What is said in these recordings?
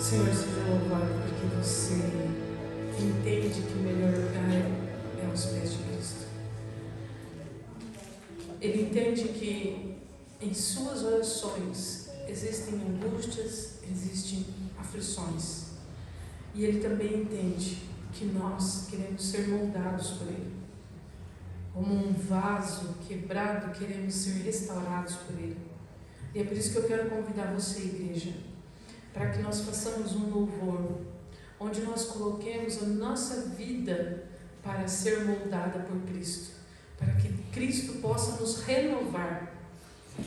Senhor, seja louvado porque você entende que o melhor lugar é aos pés de Cristo. Ele entende que em suas orações existem angústias, existem aflições. E Ele também entende que nós queremos ser moldados por Ele. Como um vaso quebrado, queremos ser restaurados por Ele. E é por isso que eu quero convidar você, igreja, para que nós façamos um louvor, onde nós coloquemos a nossa vida para ser moldada por Cristo, para que Cristo possa nos renovar.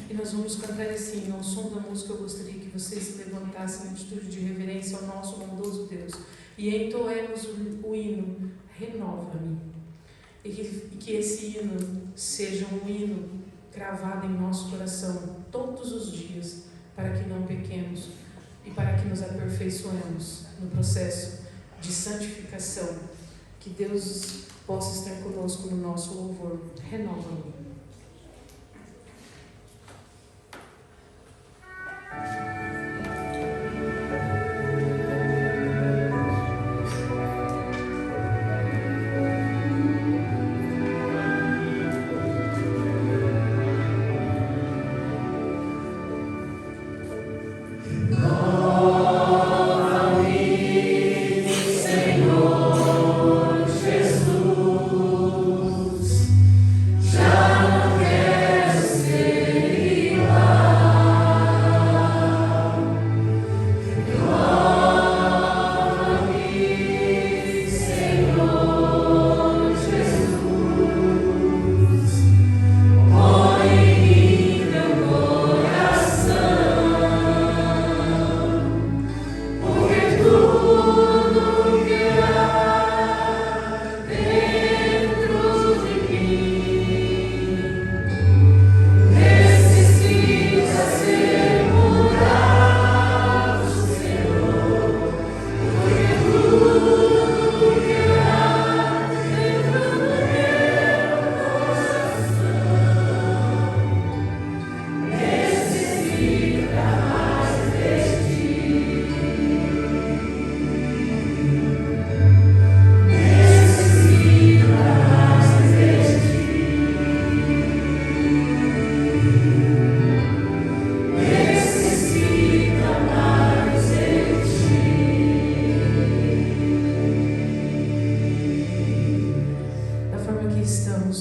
E nós vamos cantar assim, ao som da música. Eu gostaria que vocês se levantassem em atitude de reverência ao nosso bondoso Deus e entoemos o hino Renova-me. E que esse hino seja um hino cravado em nosso coração todos os dias, para que não pequemos e para que nos aperfeiçoemos no processo de santificação. Que Deus possa estar conosco no nosso louvor. Renova-me.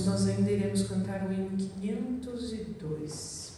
Nós ainda iremos cantar o hino 502.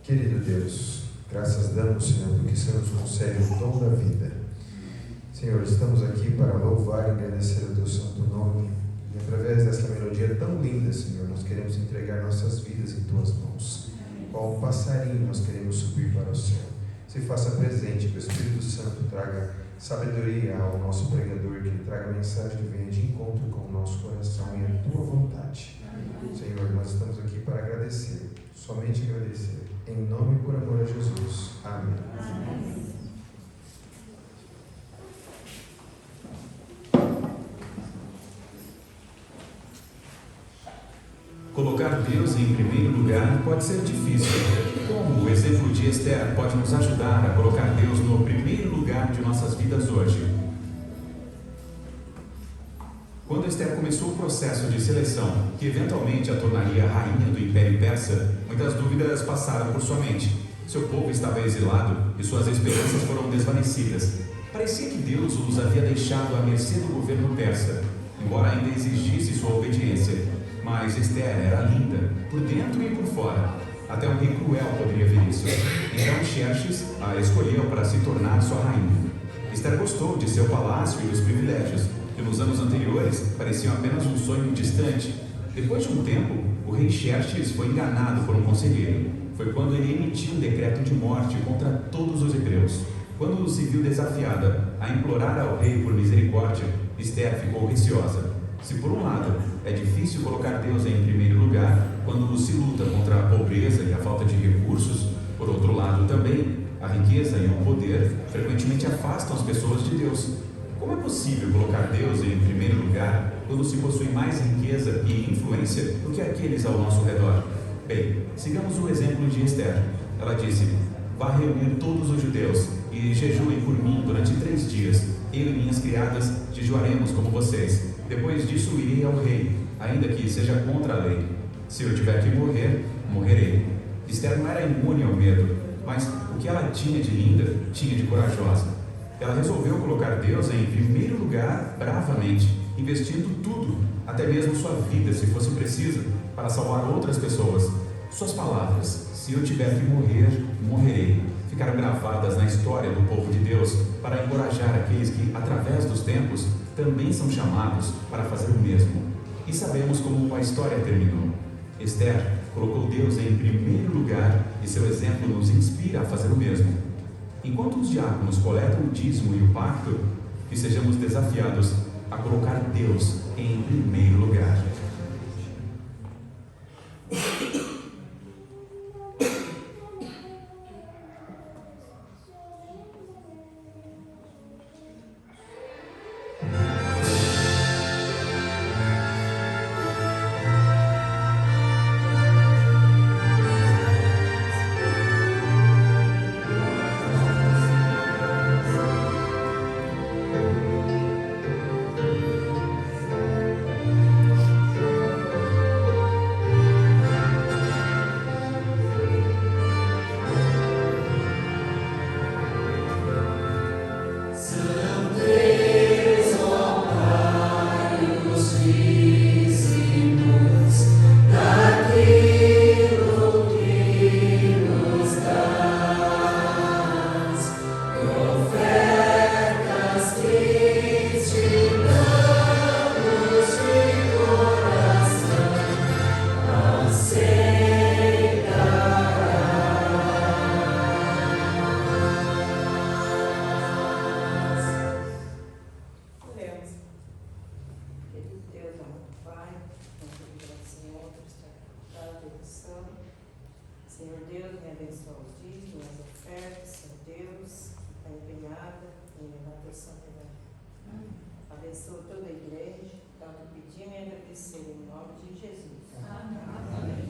Querido Deus, graças damos, Senhor, porque o Senhor nos concede o dom da vida. Senhor, estamos aqui para louvar e agradecer o Teu santo nome. E através dessa melodia tão linda, Senhor, nós queremos entregar nossas vidas em Tuas mãos. Qual um passarinho nós queremos subir para o céu. Se faça presente, que o Espírito Santo traga sabedoria ao nosso pregador, que ele traga a mensagem que venha de encontro com o nosso coração e a Tua vontade. Senhor, nós estamos aqui para agradecer, somente agradecer. Em nome e por amor a Jesus. Amém. Colocar Deus em primeiro lugar pode ser difícil. Como o exemplo de Esther pode nos ajudar a colocar Deus no primeiro lugar de nossas vidas hoje? Quando Esther começou o processo de seleção, que eventualmente a tornaria rainha do Império Persa, muitas dúvidas passaram por sua mente. Seu povo estava exilado e suas esperanças foram desvanecidas. Parecia que Deus os havia deixado à mercê do governo persa, embora ainda exigisse sua obediência. Mas Esther era linda, por dentro e por fora. Até um rei cruel poderia ver isso. Então Xerxes a escolheu para se tornar sua rainha. Esther gostou de seu palácio e dos privilégios, que nos anos anteriores pareciam apenas um sonho distante. Depois de um tempo, o rei Xerxes foi enganado por um conselheiro. Foi quando ele emitiu um decreto de morte contra todos os hebreus. Quando se viu desafiada a implorar ao rei por misericórdia, Esther ficou receosa. Se por um lado é difícil colocar Deus em primeiro lugar quando se luta contra a pobreza e a falta de recursos, por outro lado também, a riqueza e o poder frequentemente afastam as pessoas de Deus. Como é possível colocar Deus em primeiro lugar quando se possui mais riqueza e influência do que aqueles ao nosso redor? Bem, sigamos o exemplo de Esther. Ela disse: vá reunir todos os judeus e jejuem por mim durante 3 dias. Eu e minhas criadas jejuaremos como vocês. Depois disso irei ao rei, ainda que seja contra a lei. Se eu tiver que morrer, morrerei. Esther não era imune ao medo, mas o que ela tinha de linda, tinha de corajosa. Ela resolveu colocar Deus em primeiro lugar bravamente, investindo tudo, até mesmo sua vida, se fosse preciso, para salvar outras pessoas. Suas palavras, se eu tiver que morrer, morrerei, ficaram gravadas na história do povo de Deus para encorajar aqueles que, através dos tempos, também são chamados para fazer o mesmo. E sabemos como a história terminou. Esther colocou Deus em primeiro lugar e seu exemplo nos inspira a fazer o mesmo. Enquanto os diáconos coletam o dízimo e o pacto, que sejamos desafiados a colocar Deus em primeiro lugar. Senhor Deus, me abençoa os dízimos, as ofertas, Senhor Deus, está empenhada em levar teu santo evangelho. Abençoa toda a igreja, dá o que pedimos e agradecer em nome de Jesus. Amém.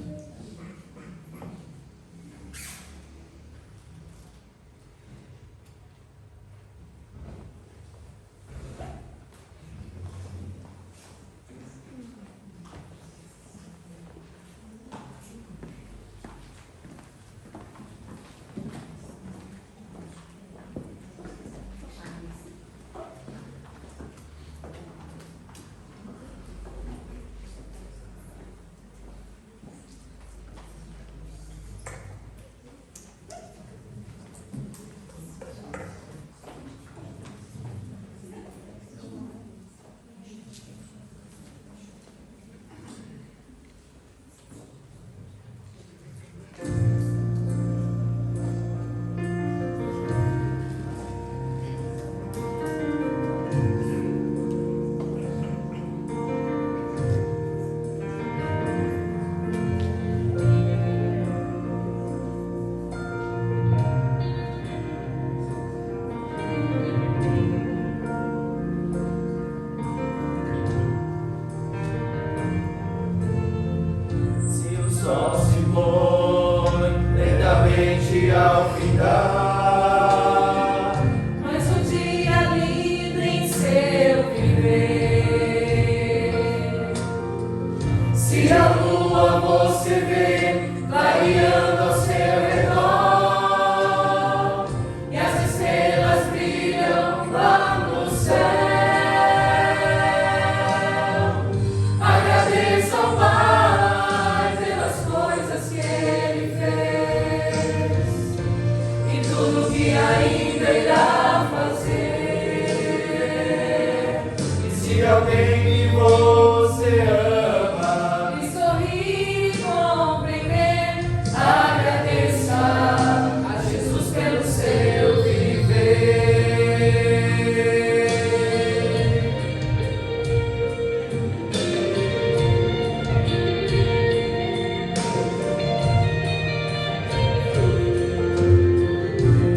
alguém que você ama E sorrir, compreender, agradeça a Jesus pelo seu viver.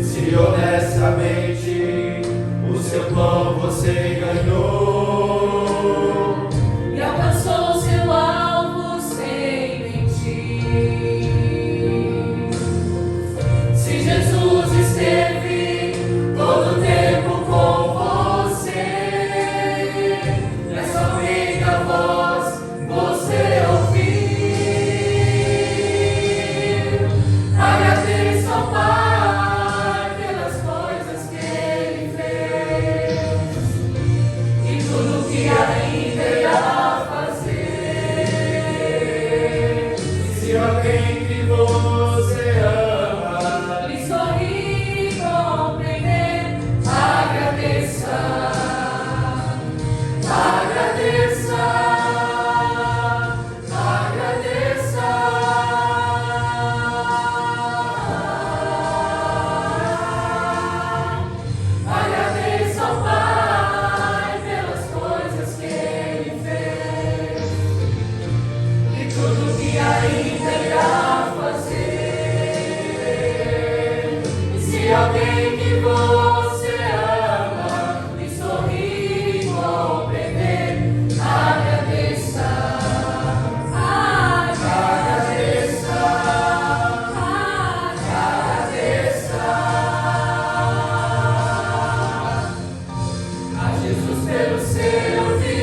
Se honestamente o seu pão você ganhou E alcançou seu alvo sem mentir. Se Jesus esteve todo o tempo com você, é somente a voz você ouviu. Agradeça ao Pai pelas coisas que Ele fez e tudo que ainda irá fazer. se alguém que você ama E sorrir, compreender, agradeça, agradeça, agradeça. Agradeça ao Pai pelas coisas que Ele fez e tudo que ainda irá fazer. E se alguém que você ama e sorrir, compreender, agradeça, agradeça, agradeça a Jesus pelo seu viver.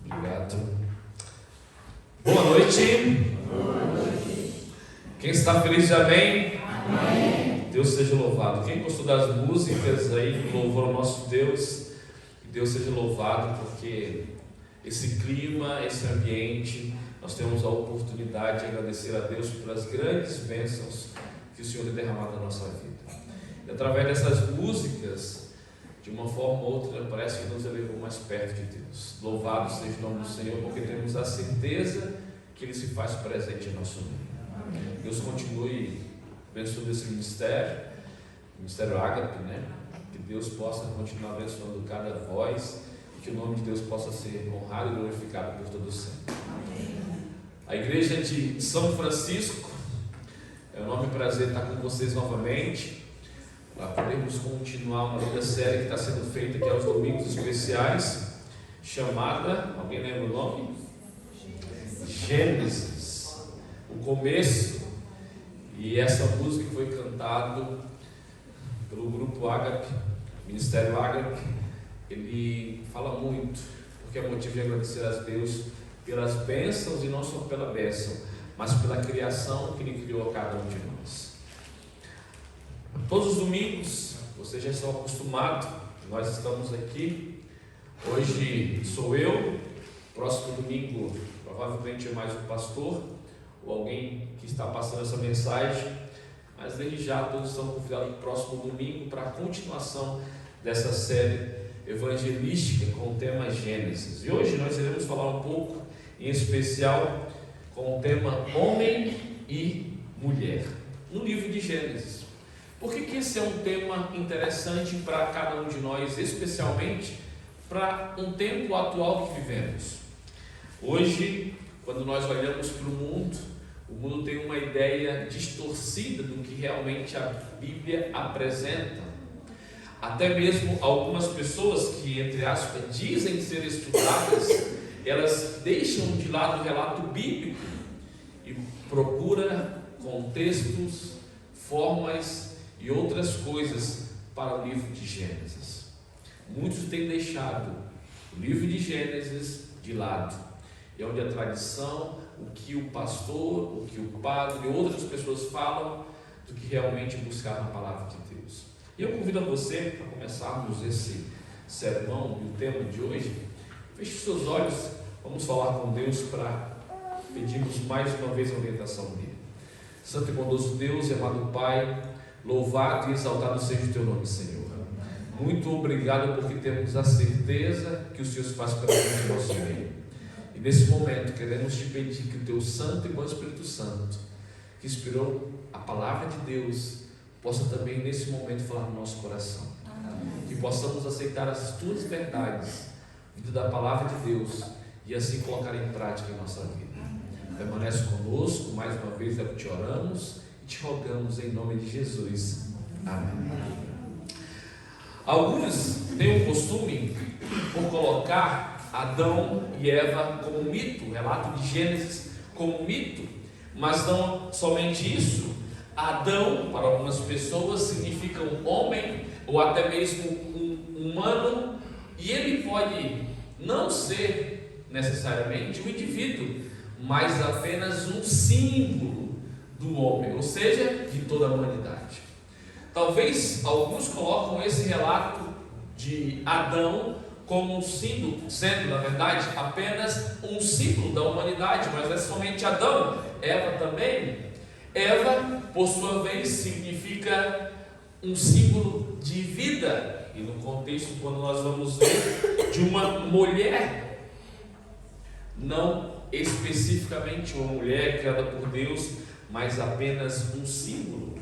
Obrigado. Boa noite. Quem está feliz diz amém? Amém. Deus seja louvado. Quem gostou das músicas aí, louvor ao nosso Deus, que Deus seja louvado, porque esse clima, esse ambiente, nós temos a oportunidade de agradecer a Deus pelas grandes bênçãos que o Senhor tem derramado na nossa vida. E através dessas músicas, de uma forma ou outra, parece que nos elevou mais perto de Deus. Louvado seja o nome do Senhor, porque temos a certeza que Ele se faz presente em nosso meio. Deus continue abençoando esse ministério, o Ministério Ágape, né? Que Deus possa continuar abençoando cada voz e que o nome de Deus possa ser honrado e glorificado por todo sempre. A igreja de São Francisco, é um enorme prazer estar com vocês novamente, para podermos continuar uma linda série que está sendo feita aqui aos domingos especiais, chamada, alguém lembra o nome? Gênesis, o começo. E essa música foi cantada pelo grupo Ágape, Ministério Ágape. Ele fala muito, porque é motivo de agradecer a Deus pelas bênçãos, e não só pela bênção, mas pela criação que Ele criou a cada um de nós. Todos os domingos, vocês já estão acostumados, nós estamos aqui. Hoje sou eu, próximo domingo provavelmente é mais um pastor ou alguém que está passando essa mensagem, mas desde já todos estão convidados para o próximo domingo para a continuação dessa série evangelística com o tema Gênesis. E hoje nós iremos falar um pouco em especial com o tema Homem e Mulher, no livro de Gênesis. Por que esse é um tema interessante para cada um de nós, especialmente para um tempo atual que vivemos? Hoje, quando nós olhamos para o mundo tem uma ideia distorcida do que realmente a Bíblia apresenta. Até mesmo algumas pessoas que, entre aspas, dizem ser estudadas, elas deixam de lado o relato bíblico e procuram contextos, formas e outras coisas para o livro de Gênesis. Muitos têm deixado o livro de Gênesis de lado. É onde a tradição, o que o pastor, o que o padre e outras pessoas falam, do que realmente buscar na palavra de Deus. E eu convido a você, para começarmos esse sermão e o tema de hoje, feche os seus olhos, vamos falar com Deus para pedirmos mais uma vez a orientação dele. Santo e bondoso Deus e amado Pai, louvado e exaltado seja o teu nome, Senhor. Muito obrigado porque temos a certeza que o Senhor se faz presente no nosso meio. E nesse momento queremos te pedir que o teu Santo e bom Espírito Santo, que inspirou a palavra de Deus, possa também nesse momento falar no nosso coração. Amém. Que possamos aceitar as tuas verdades, vindo da palavra de Deus, e assim colocar em prática em nossa vida. Permanece conosco, mais uma vez é o que te oramos e te rogamos em nome de Jesus. Amém. Alguns têm o costume por colocar Adão e Eva como mito, o relato de Gênesis como mito, mas não somente isso. Adão, para algumas pessoas, significa um homem ou até mesmo um humano, e ele pode não ser necessariamente um indivíduo, mas apenas um símbolo do homem, ou seja, de toda a humanidade. Talvez alguns colocam esse relato de Adão como um símbolo, sendo na verdade apenas um símbolo da humanidade, mas é somente Adão. Eva também. Eva, por sua vez, significa um símbolo de vida, e no contexto, quando nós vamos ver, de uma mulher, não especificamente uma mulher criada por Deus, mas apenas um símbolo.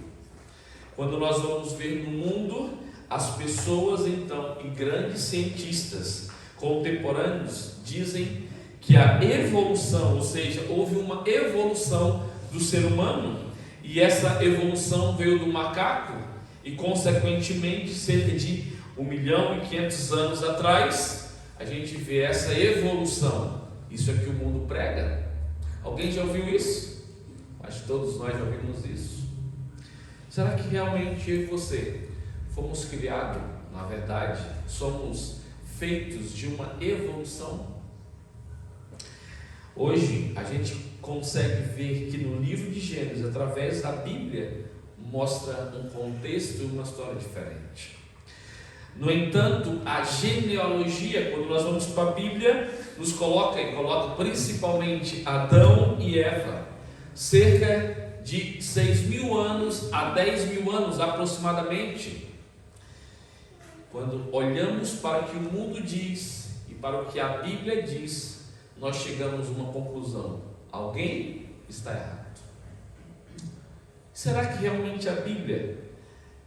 Quando nós vamos ver no mundo, as pessoas então, e grandes cientistas contemporâneos, dizem que a evolução, ou seja, houve uma evolução do ser humano, e essa evolução veio do macaco, e consequentemente cerca de 1.500.000 anos atrás a gente vê essa evolução. Isso é que o mundo prega. Alguém já ouviu isso? Acho que todos nós já ouvimos isso. Será que realmente eu e você fomos criados, na verdade, somos feitos de uma evolução? Hoje a gente consegue ver que no livro de Gênesis, através da Bíblia, mostra um contexto e uma história diferente. No entanto, a genealogia, quando nós vamos para a Bíblia, nos coloca principalmente Adão e Eva, cerca de 6.000 anos a 10.000 anos aproximadamente. Quando olhamos para o que o mundo diz e para o que a Bíblia diz, nós chegamos a uma conclusão: alguém está errado. Será que realmente a Bíblia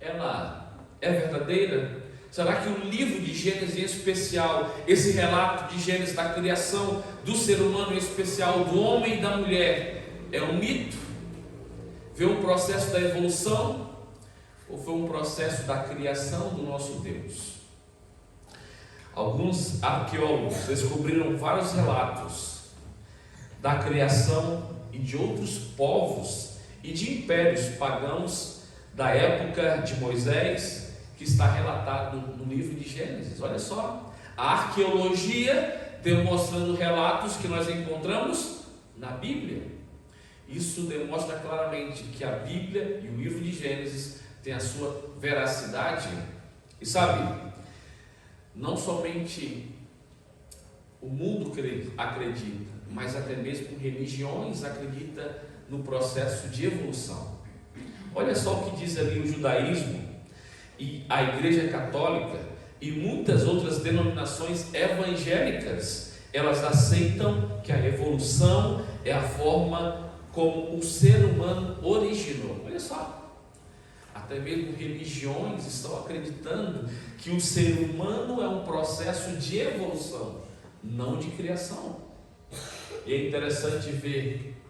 ela é verdadeira? Será que o livro de Gênesis, em especial, esse relato de Gênesis da criação do ser humano, em especial do homem e da mulher, é um mito? Foi um processo da evolução ou foi um processo da criação do nosso Deus? Alguns arqueólogos descobriram vários relatos da criação e de outros povos e de impérios pagãos da época de Moisés, que está relatado no livro de Gênesis. Olha só, a arqueologia demonstrando relatos que nós encontramos na Bíblia. Isso demonstra claramente que a Bíblia e o livro de Gênesis têm a sua veracidade. E sabe, não somente o mundo acredita, mas até mesmo religiões acreditam no processo de evolução. Olha só o que diz ali o judaísmo e a Igreja Católica e muitas outras denominações evangélicas elas aceitam que a evolução é a forma como o ser humano originou. Olha só, até mesmo religiões estão acreditando que o ser humano é um processo de evolução, não de criação. E é interessante ver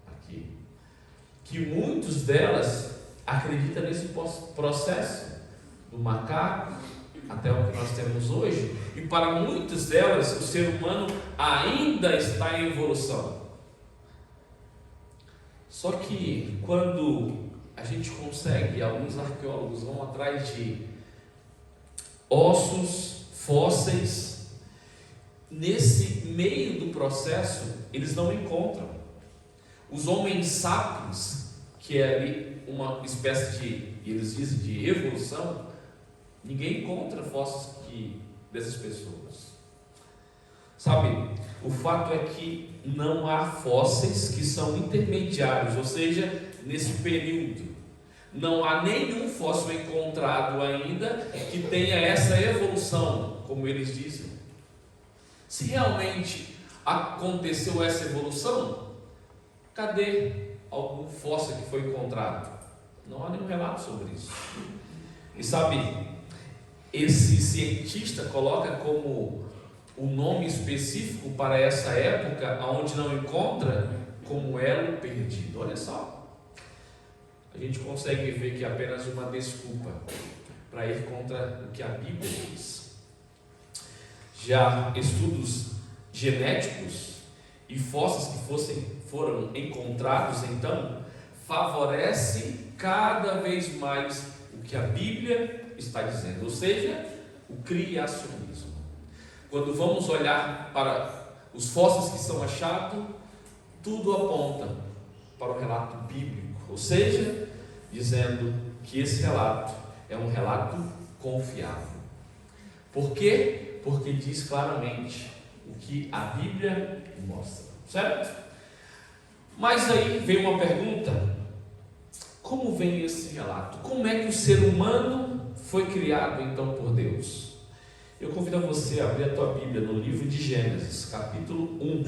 aqui que muitas delas acreditam nesse processo do macaco até o que nós temos hoje, e para muitas delas o ser humano ainda está em evolução. Só que quando a gente consegue, alguns arqueólogos vão atrás de ossos, fósseis, nesse meio do processo eles não encontram. Os homens sapiens, que é ali uma espécie de, eles dizem, de evolução, ninguém encontra fósseis dessas pessoas. Sabe, o fato é que não há fósseis que são intermediários, ou seja, nesse período. Não há nenhum fóssil encontrado ainda que tenha essa evolução, como eles dizem. Se realmente aconteceu essa evolução, cadê algum fóssil que foi encontrado? Não há nenhum relato sobre isso. E sabe, esse cientista coloca como o nome específico para essa época, onde não encontra, como elo perdido. Olha só, a gente consegue ver que é apenas uma desculpa para ir contra o que a Bíblia diz. Já estudos genéticos e fósseis que foram encontrados, então, favorece cada vez mais o que a Bíblia está dizendo, ou seja, o criacionismo. Quando vamos olhar para os fósseis que são achados, tudo aponta para o relato bíblico, ou seja, dizendo que esse relato é um relato confiável. Por quê? Porque diz claramente o que a Bíblia mostra, certo? Mas aí vem uma pergunta: como vem esse relato? Como é que o ser humano foi criado então por Deus? Eu convido a você a abrir a tua Bíblia no livro de Gênesis, capítulo 1.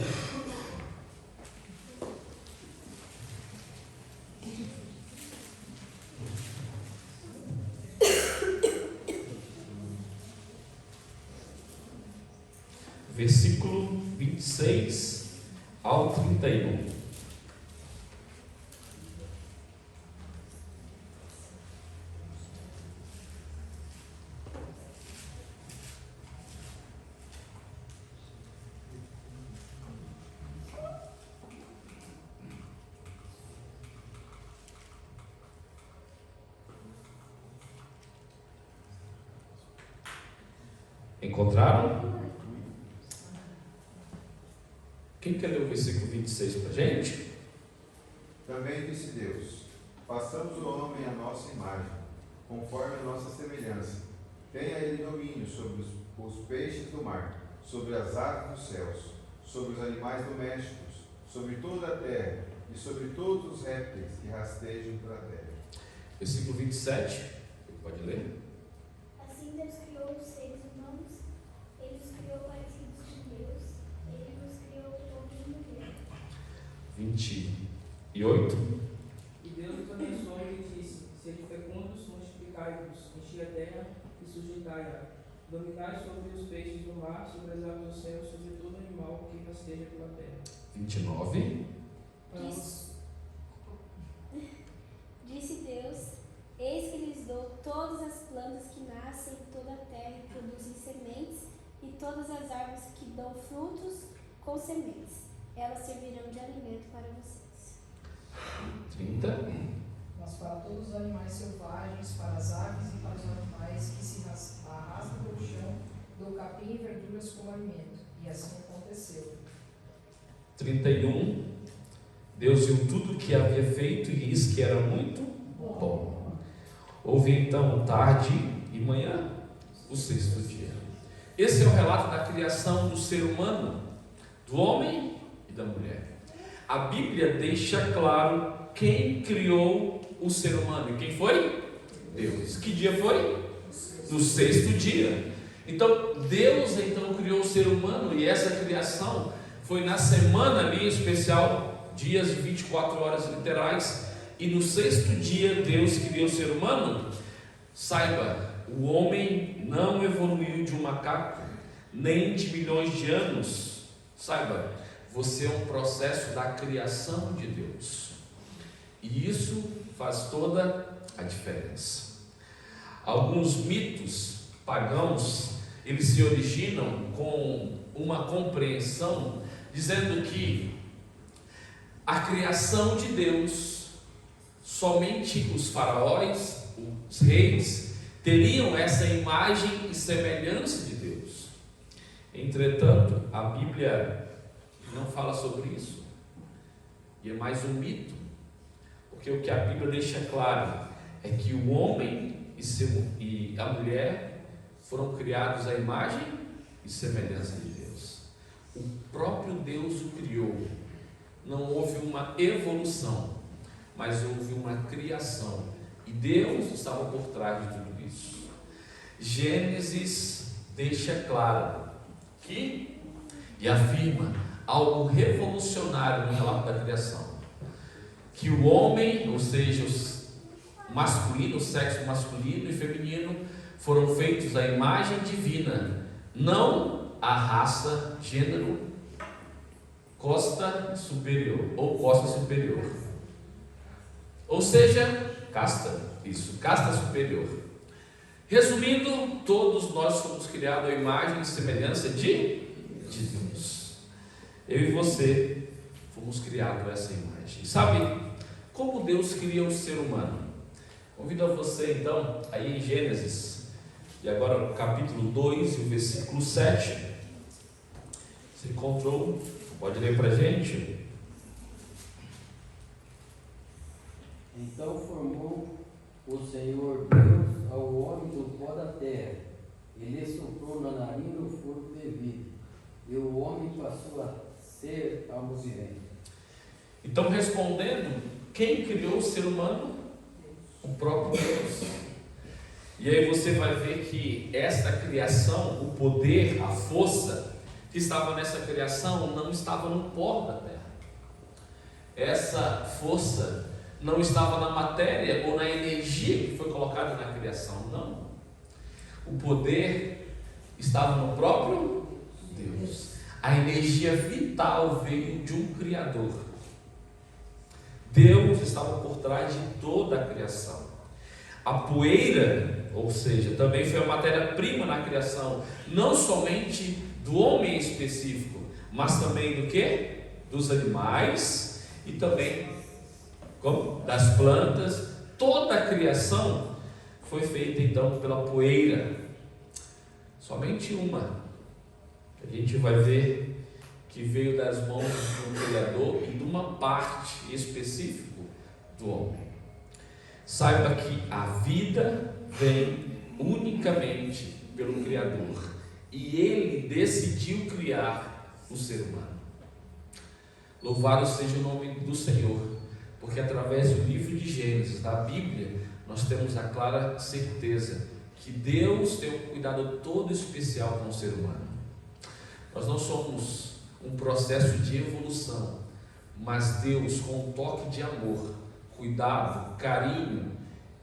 Versículo 26 ao 31. Encontraram? Quem quer ler o versículo 26 para a gente? Também disse Deus: façamos o homem à nossa imagem, conforme a nossa semelhança. Tenha ele domínio sobre os peixes do mar, sobre as aves dos céus, sobre os animais domésticos, sobre toda a terra e sobre todos os répteis que rastejam pela terra. Versículo 27, pode ler? Assim Deus criou os seres humanos, Ele os criou parecidos com Deus, Ele nos criou homem e mulher. 28. E Deus os abençoou e disse: sede fecundos, multiplicai-vos, enchi a terra e sujeitai-a. Dominai sobre os peixes do mar, sobre as aves do céu, sobre todo animal que rasteja pela terra. 29. Disse Deus: eis que lhes dou todas as plantas que nascem em toda a terra e produzem sementes, e todas as árvores que dão frutos com sementes. Elas servirão de alimento para vocês. 30. Mas para todos os animais selvagens, para as aves e para os animais que se arrastam pelo chão, dou capim e verduras como alimento. E assim aconteceu. 31. Deus viu tudo o que havia feito e eis que era muito bom. Houve então tarde e manhã, o sexto dia. Esse é o relato da criação do ser humano, do homem e da mulher. A Bíblia deixa claro quem criou o ser humano. E quem foi? Deus. Que dia foi? No sexto dia. Então, Deus então criou o ser humano, e essa criação foi na semana ali especial, dias 24 horas literais, e no sexto dia Deus criou o ser humano. Saiba, o homem não evoluiu de um macaco, nem de milhões de anos. Saiba, você é um processo da criação de Deus, e isso faz toda a diferença. Alguns mitos pagãos, eles se originam com uma compreensão dizendo que a criação de Deus, somente os faraós, os reis, teriam essa imagem e semelhança de Deus. Entretanto, a Bíblia não fala sobre isso, e é mais um mito, porque o que a Bíblia deixa claro é que o homem e a mulher foram criados à imagem e semelhança de Deus. O próprio Deus o criou. Não houve uma evolução, mas houve uma criação, e Deus estava por trás de tudo isso. Gênesis deixa claro que, e afirma algo revolucionário no relato da criação, que o homem, ou seja, o sexo masculino e feminino, foram feitos à imagem divina, não à raça, gênero, costa superior ou costa superior, ou seja, casta superior. Resumindo, todos nós fomos criados à imagem e semelhança de Deus. Eu e você fomos criados a essa imagem. Sabe como Deus cria o ser humano? Convido a você então, aí em Gênesis, e agora no capítulo 2 e o versículo 7. Você encontrou? Pode ler para a gente? Então formou o Senhor Deus ao homem do pó da terra, e lhe soprou na narina o fôlego de vida, e o homem passou a ser alma vivente. Então, respondendo, quem criou o ser humano? O próprio Deus. E aí você vai ver que esta criação, o poder, a força que estava nessa criação não estava no pó da terra. Essa força não estava na matéria ou na energia que foi colocada na criação, não. O poder estava no próprio Deus. A energia vital veio de um Criador. Deus estava por trás de toda a criação. A poeira, ou seja, também foi a matéria-prima na criação, não somente do homem específico, mas também do que? Dos animais e também das plantas. Toda a criação foi feita então pela poeira. Somente uma, a gente vai ver que veio das mãos do Criador e de uma parte específica do homem. Saiba que a vida vem unicamente pelo Criador, e Ele decidiu criar o ser humano. Louvado seja o nome do Senhor, porque através do livro de Gênesis, da Bíblia, nós temos a clara certeza que Deus tem um cuidado todo especial com o ser humano. Nós não somos um processo de evolução, mas Deus, com um toque de amor, cuidado, carinho,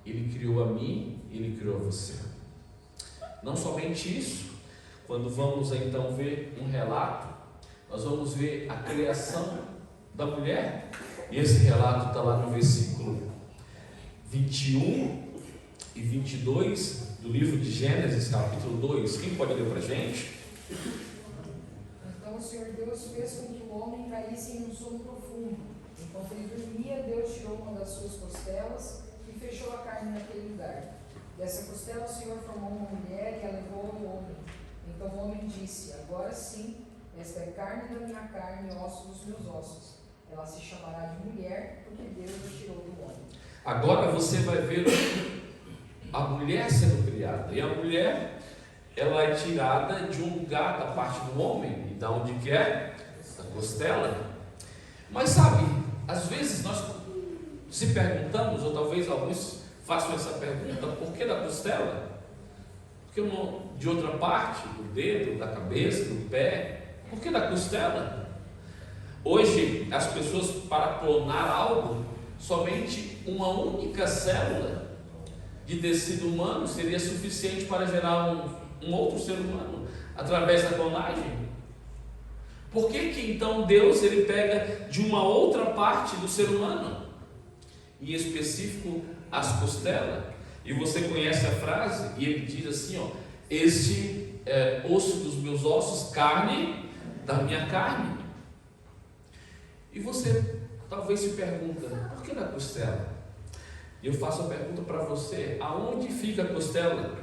Ele criou a mim, Ele criou a você. Não somente isso, quando vamos então ver um relato, nós vamos ver a criação da mulher, e esse relato está lá no versículo 21 e 22 do livro de Gênesis, capítulo 2. Quem pode ler para a gente? Então o Senhor Deus fez com que o homem caísse em um sono profundo. Enquanto ele dormia, Deus tirou uma das suas costelas e fechou a carne naquele lugar. Dessa costela o Senhor formou uma mulher e a levou ao homem. Então o homem disse: agora sim, esta é carne da minha carne e osso dos meus ossos. Ela se chamará de mulher, porque Deus a tirou do homem. Agora você vai ver a mulher sendo criada. E a mulher, ela é tirada de um lugar da parte do homem. E da onde que é? Da costela. Mas sabe, às vezes nós se perguntamos, ou talvez alguns façam essa pergunta: por que da costela? Por que não de outra parte, do dedo, da cabeça, do pé? Por que da costela? Hoje, as pessoas, para clonar algo, somente uma única célula de tecido humano seria suficiente para gerar um outro ser humano através da clonagem. Por que então Deus ele pega de uma outra parte do ser humano, em específico as costelas? E você conhece a frase, e ele diz assim, ó: este é osso dos meus ossos, carne da minha carne. E você talvez se pergunta, por que da costela? E eu faço a pergunta para você: aonde fica a costela?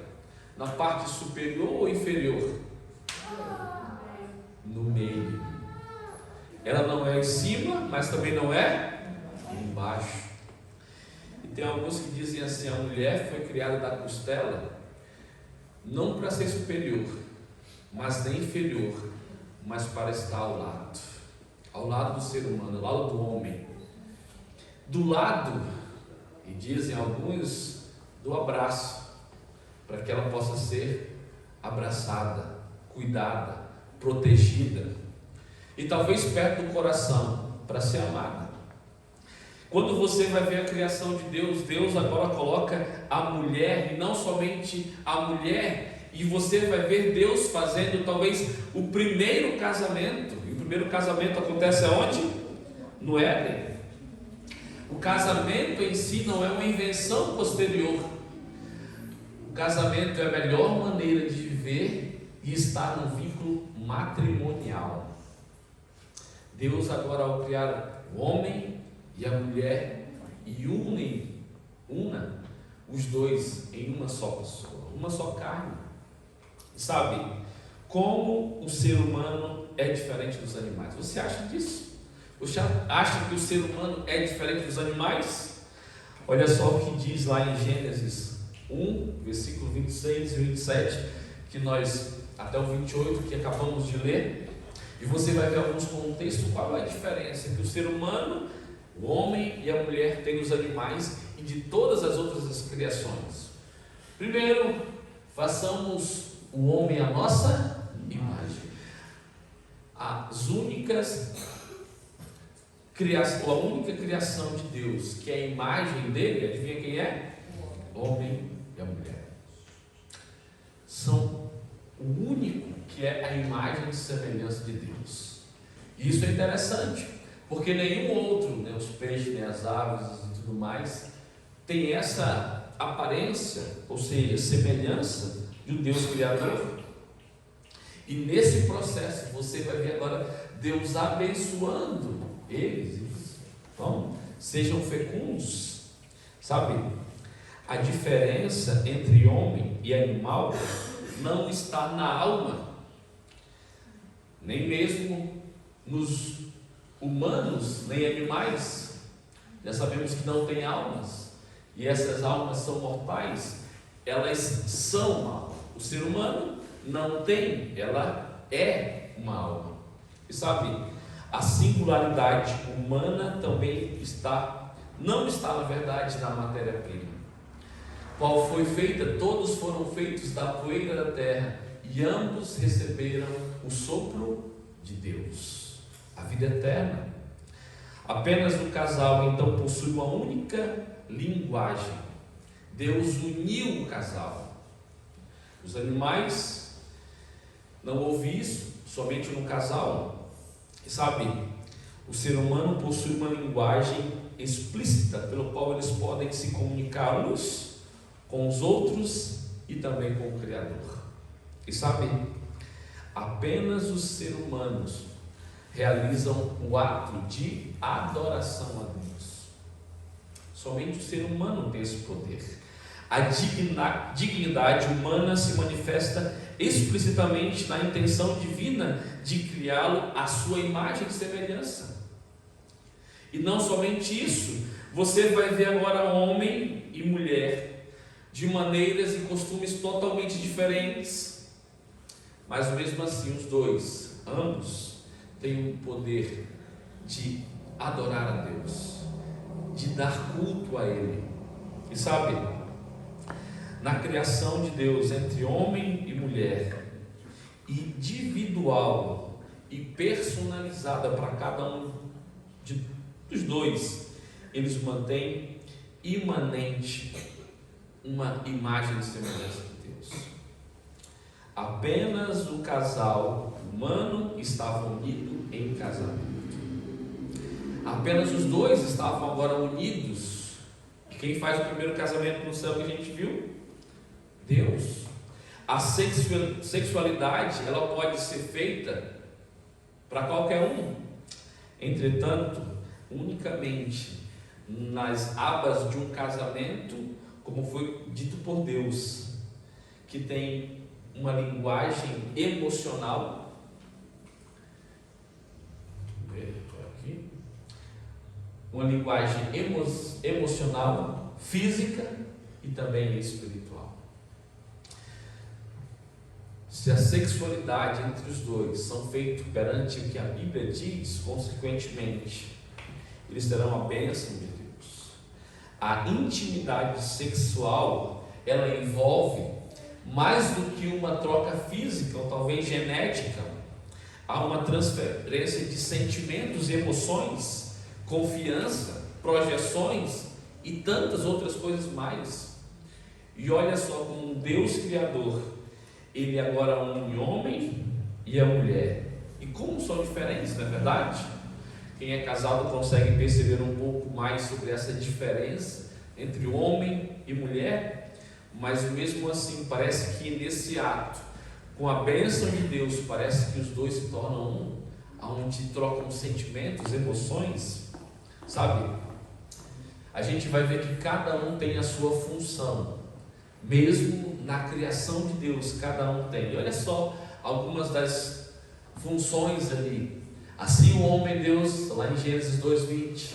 Na parte superior ou inferior? No meio. Ela não é em cima, mas também não é embaixo. E tem alguns que dizem assim: a mulher foi criada da costela não para ser superior, mas nem inferior, mas para estar ao lado do ser humano, ao lado do homem, do lado, e dizem alguns, do abraço, para que ela possa ser abraçada, cuidada, protegida, e talvez perto do coração, para ser amada. Quando você vai ver a criação de Deus, Deus agora coloca a mulher, e não somente a mulher, e você vai ver Deus fazendo talvez o primeiro casamento. E o primeiro casamento acontece aonde? No Éden. O casamento em si não é uma invenção posterior. O casamento é a melhor maneira de viver e estar num vínculo matrimonial. Deus agora, ao criar o homem e a mulher, e una os dois em uma só pessoa, uma só carne. Sabe como o ser humano é diferente dos animais? Você acha disso? Você acha que o ser humano é diferente dos animais? Olha só o que diz lá em Gênesis 1, versículo 26 e 27, que nós, até o 28, que acabamos de ler, e você vai ver alguns contextos. Qual é a diferença entre o ser humano, o homem e a mulher têm os animais e de todas as outras criações? Primeiro, façamos o homem à nossa imagem. A única criação de Deus, que é a imagem dele, adivinha quem é? O homem e a mulher. São o único que é a imagem e semelhança de Deus. E isso é interessante, porque nenhum outro, nem os peixes, nem as aves e tudo mais, tem essa aparência, ou seja, semelhança de um Deus criador. E nesse processo você vai ver agora Deus abençoando eles. Então, sejam fecundos. Sabe, a diferença entre homem e animal não está na alma, nem mesmo nos humanos, nem animais. Já sabemos que não tem almas, e essas almas são mortais. Elas são uma alma. O ser humano não tem, ela é uma alma. E sabe, a singularidade humana também não está, na verdade, na matéria-prima. Qual foi feita? Todos foram feitos da poeira da terra, e ambos receberam o sopro de Deus, a vida eterna. Apenas o casal então possui uma única linguagem. Deus uniu o casal. Os animais não ouvem isso, somente no casal. E sabe, o ser humano possui uma linguagem explícita pelo qual eles podem se comunicar uns com os outros e também com o Criador. E sabe, apenas os seres humanos realizam o ato de adoração a Deus. Somente o ser humano tem esse poder. A dignidade humana se manifesta explicitamente na intenção divina de criá-lo à sua imagem e semelhança. E não somente isso, você vai ver agora homem e mulher de maneiras e costumes totalmente diferentes, mas mesmo assim os dois, ambos, têm o poder de adorar a Deus, de dar culto a Ele. E sabe, na criação de Deus entre homem e mulher, individual e personalizada para cada um dos dois, eles mantêm imanente uma imagem de semelhança de Deus. Apenas o casal humano estava unido em casamento. Apenas os dois estavam agora unidos. Quem faz o primeiro casamento no céu que a gente viu? Deus. A sexualidade, ela pode ser feita para qualquer um. Entretanto, unicamente nas abas de um casamento, como foi dito por Deus, que tem uma linguagem emocional, uma linguagem emocional, física e também espiritual. Se a sexualidade entre os dois são feitos perante o que a Bíblia diz, consequentemente, eles terão a bênção de Deus. A intimidade sexual, ela envolve mais do que uma troca física ou talvez genética. Há uma transferência de sentimentos e emoções, confiança, projeções e tantas outras coisas mais. E olha só como um Deus Criador, Ele agora une o homem e a mulher. E como são diferentes, não é verdade? Quem é casado consegue perceber um pouco mais sobre essa diferença entre homem e mulher, mas mesmo assim parece que nesse ato, com a bênção de Deus, parece que os dois se tornam um, onde trocam sentimentos, emoções, sabe? A gente vai ver que cada um tem a sua função, mesmo na criação de Deus, cada um tem. E olha só algumas das funções ali. Assim o homem Deus, lá em Gênesis 2:20,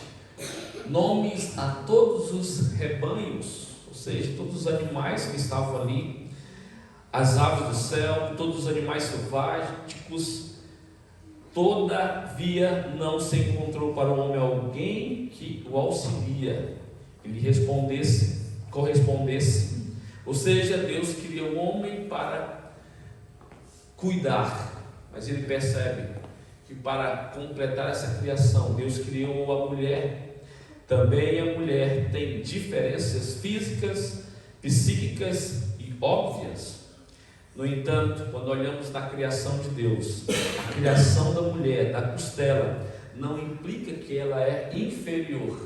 nomes a todos os rebanhos, ou seja, todos os animais que estavam ali, as aves do céu, todos os animais selváticos. Todavia não se encontrou para o homem alguém que o auxilia, que lhe correspondesse. Ou seja, Deus queria o homem para cuidar, mas ele percebe que para completar essa criação, Deus criou a mulher. Também a mulher tem diferenças físicas, psíquicas e óbvias. No entanto, quando olhamos na criação de Deus, a criação da mulher, da costela, não implica que ela é inferior.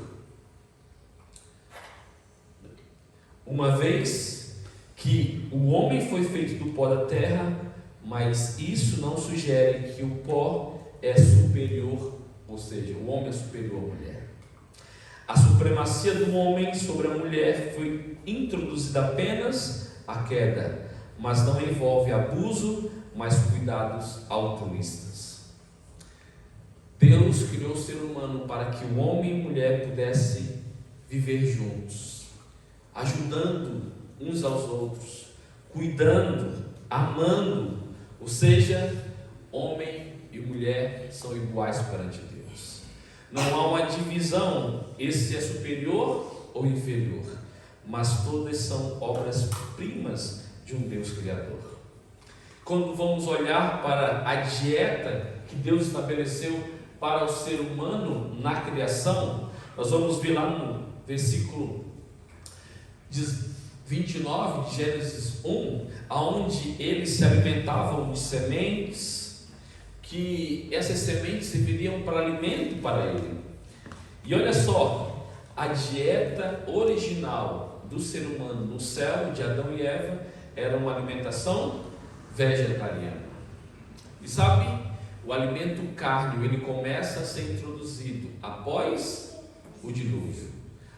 Uma vez que o homem foi feito do pó da terra, mas isso não sugere que o pó é superior, ou seja, o homem é superior à mulher. A supremacia do homem sobre a mulher foi introduzida apenas à queda, mas não envolve abuso, mas cuidados altruístas. Deus criou o ser humano para que o homem e a mulher pudessem viver juntos, ajudando uns aos outros, cuidando, amando, ou seja, homem e mulher são iguais perante Deus. Não há uma divisão, esse é superior ou inferior, mas todas são obras-primas de um Deus Criador. Quando vamos olhar para a dieta que Deus estabeleceu para o ser humano na criação, nós vamos ver lá no versículo 29 de Gênesis 1, onde eles se alimentavam de sementes, que essas sementes serviriam para alimento para ele. E olha só, a dieta original do ser humano no céu, de Adão e Eva, era uma alimentação vegetariana. E sabe, o alimento carne, ele começa a ser introduzido após o dilúvio.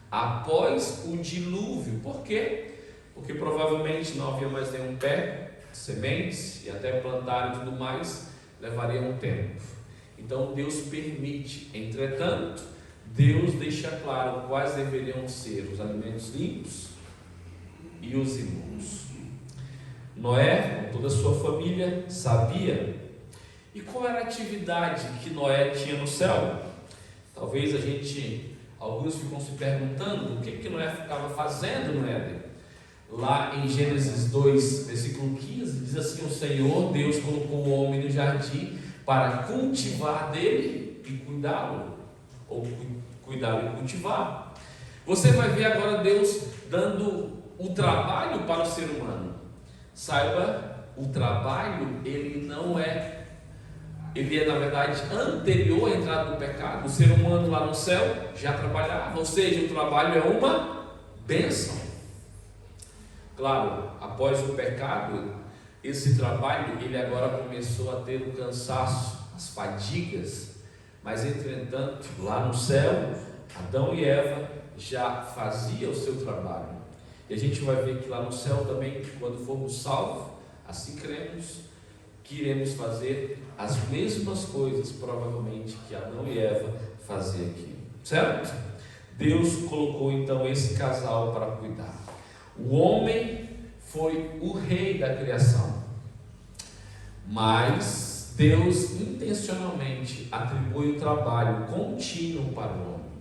Após o dilúvio. Por quê? Porque provavelmente não havia mais nenhum pé, sementes, e até plantar e tudo mais, levaria um tempo. Então Deus permite. Entretanto, Deus deixa claro quais deveriam ser os alimentos limpos e os imundos. Noé, com toda a sua família, sabia. E qual era a atividade que Noé tinha no céu? Talvez alguns ficam se perguntando o que Noé ficava fazendo no Éden. Lá em Gênesis 2, versículo 15, diz assim: o Senhor Deus colocou o homem no jardim para cultivar dele e cuidá-lo, ou cuidá-lo e cultivar. Você vai ver agora Deus dando o trabalho para o ser humano. Saiba, o trabalho, ele é na verdade anterior à entrada do pecado. O ser humano lá no céu já trabalhava, ou seja, o trabalho é uma bênção. Claro, após o pecado, esse trabalho, ele agora começou a ter o cansaço, as fadigas, mas entretanto, lá no céu, Adão e Eva já faziam o seu trabalho. E a gente vai ver que lá no céu também, quando formos salvos, assim cremos, que iremos fazer as mesmas coisas, provavelmente, que Adão e Eva faziam aqui, certo? Deus colocou então esse casal para cuidar. O homem foi o rei da criação, mas Deus intencionalmente atribui o trabalho contínuo para o homem.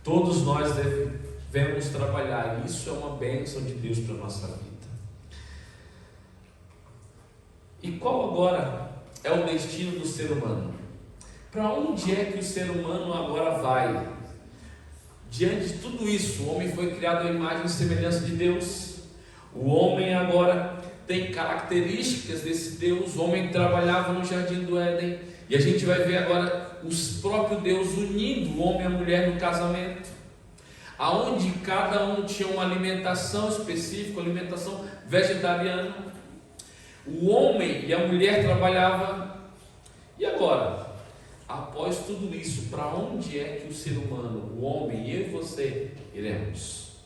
Todos nós devemos trabalhar, isso é uma bênção de Deus para a nossa vida. E qual agora é o destino do ser humano? Para onde é que o ser humano agora vai? Diante de tudo isso, o homem foi criado à imagem e semelhança de Deus. O homem agora tem características desse Deus. O homem trabalhava no jardim do Éden, e a gente vai ver agora o próprio Deus unindo o homem e a mulher no casamento, aonde cada um tinha uma alimentação específica, alimentação vegetariana. O homem e a mulher trabalhavam. E agora, após tudo isso, para onde é que o ser humano, o homem, eu e você, iremos?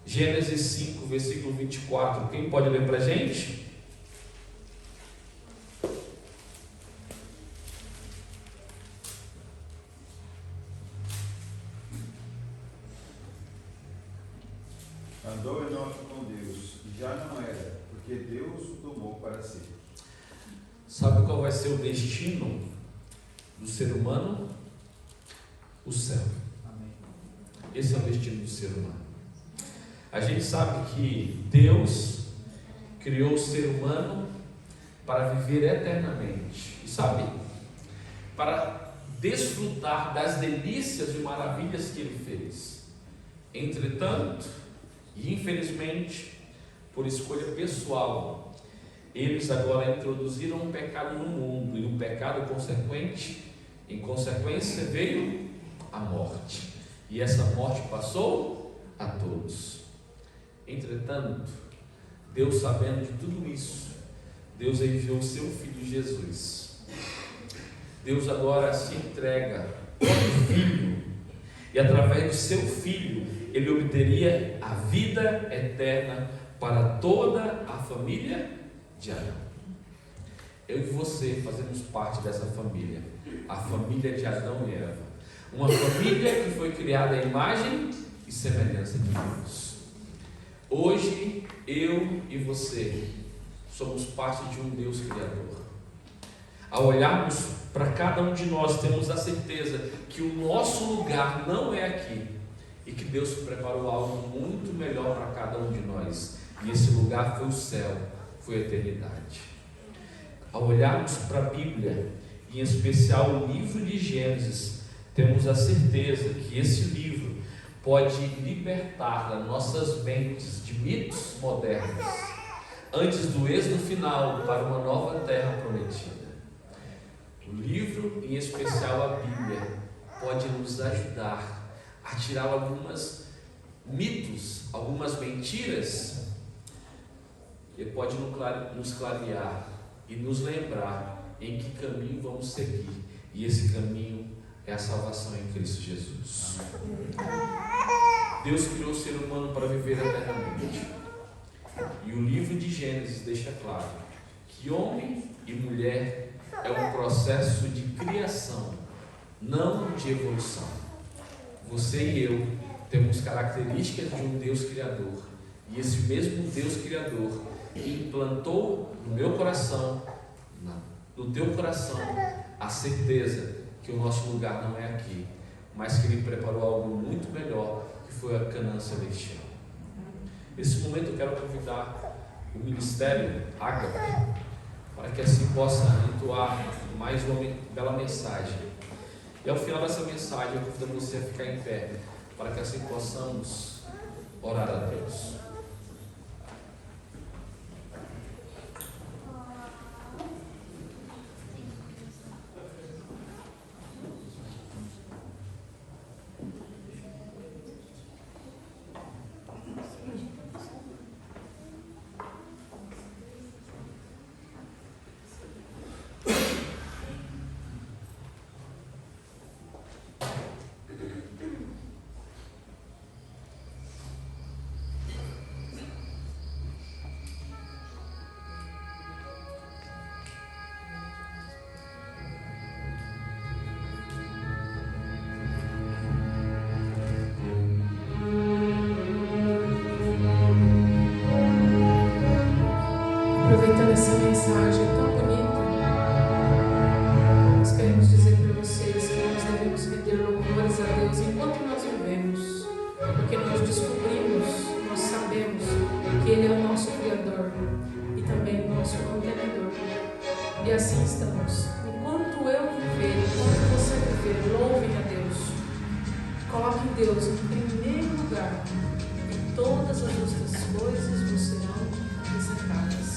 Gênesis 5, versículo 24. Quem pode ler para a gente? Andou Enoque com Deus, e já não era, porque Deus o tomou para si. Sabe qual vai ser o destino do ser humano? O céu. Esse é o destino do ser humano. A gente sabe que Deus criou o ser humano para viver eternamente. E sabe? Para desfrutar das delícias e maravilhas que Ele fez. Entretanto, e infelizmente, por escolha pessoal, eles agora introduziram um pecado no mundo, e o pecado consequente, em consequência, veio a morte. E essa morte passou a todos. Entretanto, Deus, sabendo de tudo isso, Deus enviou o seu Filho Jesus. Deus agora se entrega como Filho, e através do seu Filho, Ele obteria a vida eterna para toda a família de Adão. Eu e você fazemos parte dessa família, a família de Adão e Eva, uma família que foi criada à imagem e semelhança de Deus. Hoje, eu e você somos parte de um Deus Criador. Ao olharmos para cada um de nós, temos a certeza que o nosso lugar não é aqui, e que Deus preparou algo muito melhor para cada um de nós, e esse lugar foi o céu, foi a eternidade. Ao olharmos para a Bíblia, em especial o livro de Gênesis, temos a certeza que esse livro pode libertar das nossas mentes de mitos modernos, antes do êxodo final para uma nova terra prometida. O livro, em especial a Bíblia, pode nos ajudar a tirar alguns mitos, algumas mentiras, que pode nos clarear e nos lembrar em que caminho vamos seguir. E esse caminho é a salvação em Cristo Jesus. Deus criou o ser humano para viver eternamente. E o livro de Gênesis deixa claro que homem e mulher é um processo de criação, não de evolução. Você e eu temos características de um Deus Criador, e esse mesmo Deus Criador implantou no meu coração, no teu coração, a certeza que o nosso lugar não é aqui, mas que Ele preparou algo muito melhor, que foi a Canaã celestial. Nesse momento eu quero convidar o Ministério Ágape para que assim possa entoar mais uma bela mensagem. E ao final dessa mensagem eu convido você a ficar em pé, para que assim possamos orar a Deus. Aproveitando essa mensagem tão bonita, nós queremos dizer para vocês que nós devemos render louvores a Deus enquanto nós vivemos, porque nós descobrimos, nós sabemos que Ele é o nosso Criador e também o nosso mantenedor. E assim estamos. Enquanto eu viver, enquanto você viver, louvem a Deus. Coloque Deus em primeiro lugar e todas as outras coisas vos serão acrescentadas.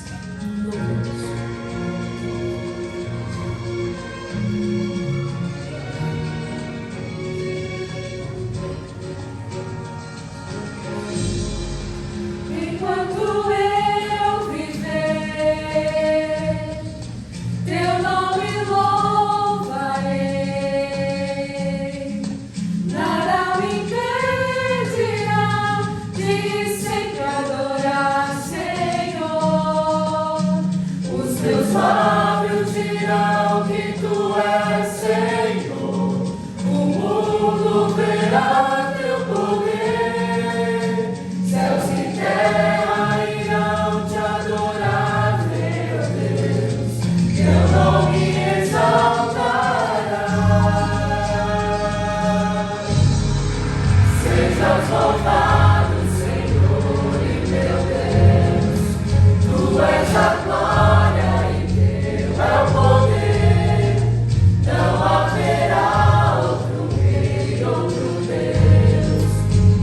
Enquanto eu viver, teu nome louvarei. Nada me impedirá de sempre adorar, Senhor. Os meus lábios dirão que tu és Senhor. O mundo verá teu poder. Céus e terra irão te adorar, meu Deus. Teu nome exaltará. Sejas louvado, Senhor e meu Deus. Tu és a glória e teu é o poder. Não haverá outro rei, outro Deus,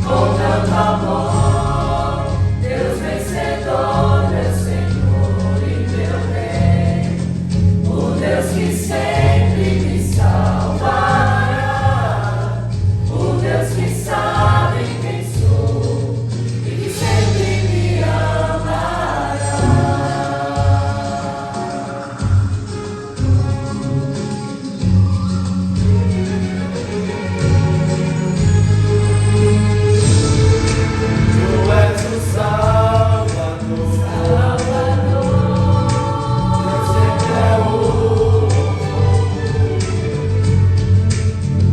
com tanto amor. Deus vencedor, meu Senhor e meu Rei, o Deus que sempre me salvará, o Deus que sabe quem sou e que sempre me amará. Tu és o Salvador, Deus sempre é o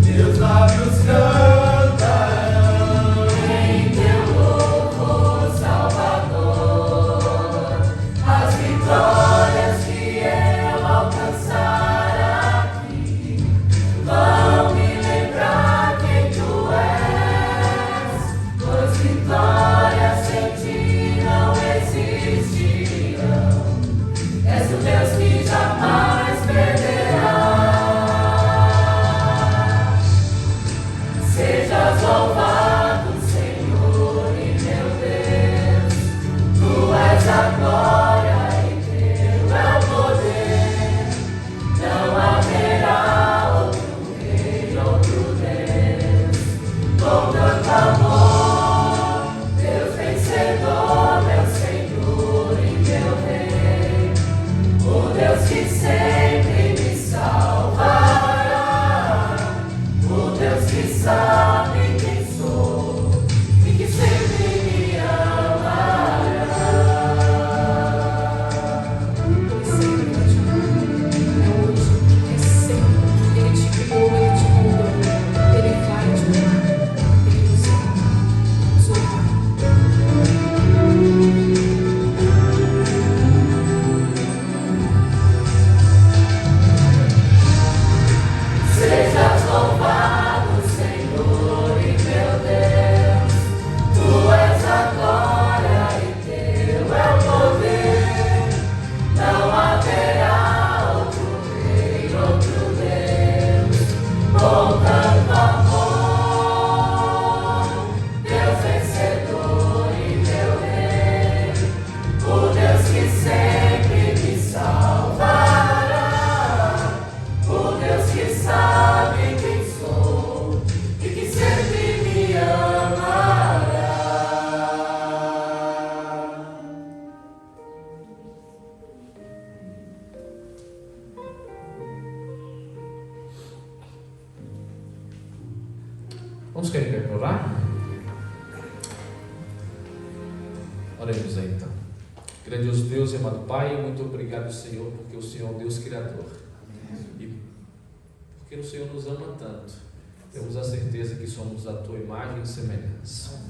teus lábios cantarão Em teu louvor, Salvador, as vitórias que eu alcançar aqui vão me lembrar quem tu és, pois vitórias sem ti não existirão. És o Deus que jamais perderá. Sejas louvado, Senhor e meu Deus. Tu és a glória e teu é o poder. Não haverá outro rei, outro Deus, com tanto amor. Deus vencedor, meu Senhor e meu Rei, o Deus que sempre me salvará, o Deus que sabe quem sou e que sempre me amará. Ele sempre vai te amar. É hoje, é sempre. Ele te criou, Ele te moldou. Ele vai te amar. Ele nos ama. Nos honra. Sejas louvado, Senhor Vamos ficar em pé para orar? Oremos aí então. Grandioso Deus e amado Pai, muito obrigado, Senhor, porque o Senhor é um Deus Criador. E porque o Senhor nos ama tanto, temos a certeza que somos a Tua imagem e semelhança.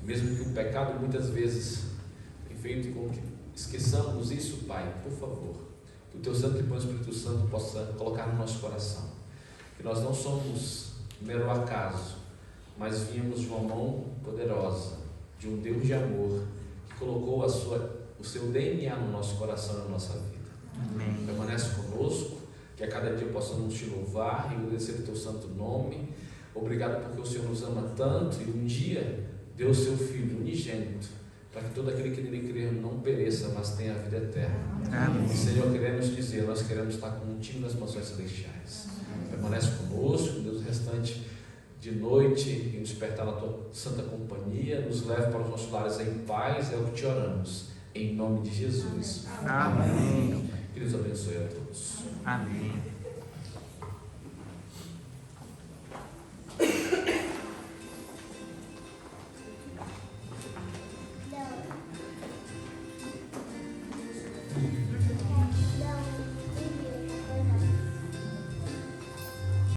Mesmo que o pecado muitas vezes tenha feito com que esqueçamos isso, Pai, por favor, que o Teu Santo e Bom Espírito Santo possa colocar no nosso coração, que nós não somos mero acaso, mas viemos de uma mão poderosa, de um Deus de amor, que colocou o seu DNA no nosso coração e na nossa vida. Amém. Permanece conosco, que a cada dia possamos te louvar e agradecer o Teu santo nome. Obrigado porque o Senhor nos ama tanto e um dia deu o Seu Filho unigênito, para que todo aquele que nele crer não pereça, mas tenha a vida eterna. Amém. E, Senhor, queremos dizer, nós queremos estar contigo nas mansões celestiais. Permanece conosco, Deus, o restante de noite e despertar na Tua santa companhia, nos leve para os nossos lares em paz, é o que te oramos, em nome de Jesus. Amém. Que Deus abençoe a todos. Amém.